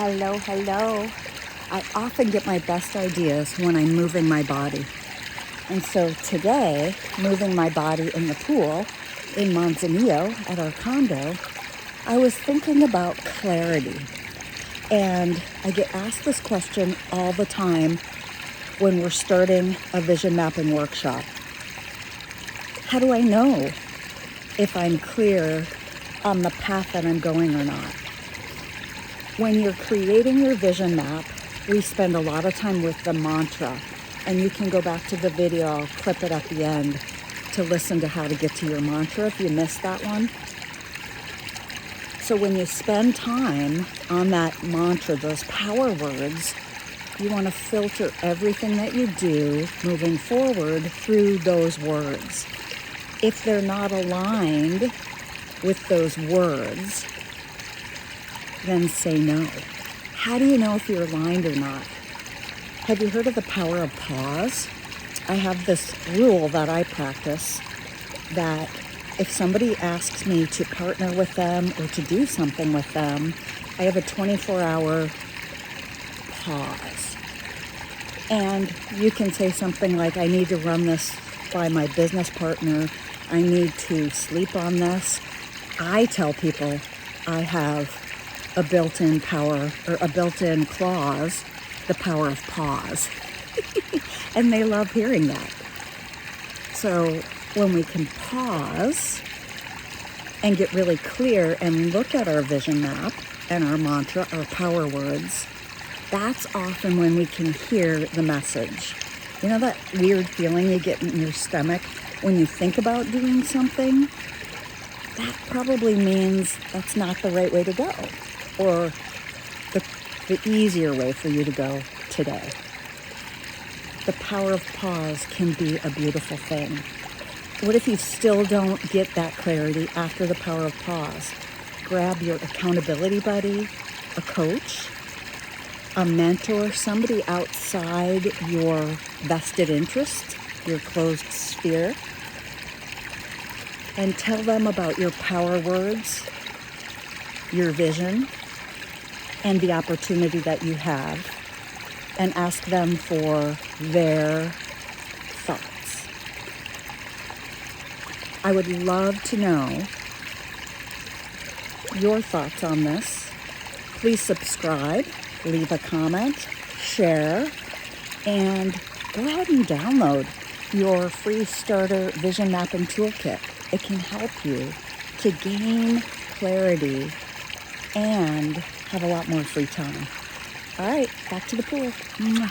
Hello, hello. I often get my best ideas when I'm moving my body. And so today, moving my body in the pool in Manzanillo at our condo, I was thinking about clarity. And I get asked this question all the time when we're starting a vision mapping workshop. How do I know if I'm clear on the path that I'm going or not? When you're creating your vision map, we spend a lot of time with the mantra, and you can go back to the video, I'll clip it at the end to listen to how to get to your mantra if you missed that one. So when you spend time on that mantra, those power words, you want to filter everything that you do moving forward through those words. If they're not aligned with those words, then say no. How do you know if you're aligned or not? Have you heard of the power of pause? I have this rule that I practice that if somebody asks me to partner with them or to do something with them, I have a 24-hour pause. And you can say something like, I need to run this by my business partner. I need to sleep on this. I tell people I have a built-in power or a built-in clause, the power of pause. And they love hearing that. So when we can pause and get really clear and look at our vision map and our mantra, our power words, that's often when we can hear the message. You know that weird feeling you get in your stomach when you think about doing something? That probably means that's not the right way to go, or the easier way for you to go today. The power of pause can be a beautiful thing. What if you still don't get that clarity after the power of pause? Grab your accountability buddy, a coach, a mentor, somebody outside your vested interest, your closed sphere, and tell them about your power words, your vision, and the opportunity that you have, and ask them for their thoughts. I would love to know your thoughts on this. Please subscribe, leave a comment, share, and go ahead and download your free starter vision mapping toolkit. It can help you to gain clarity and have a lot more free time. All right, back to the pool. Mwah.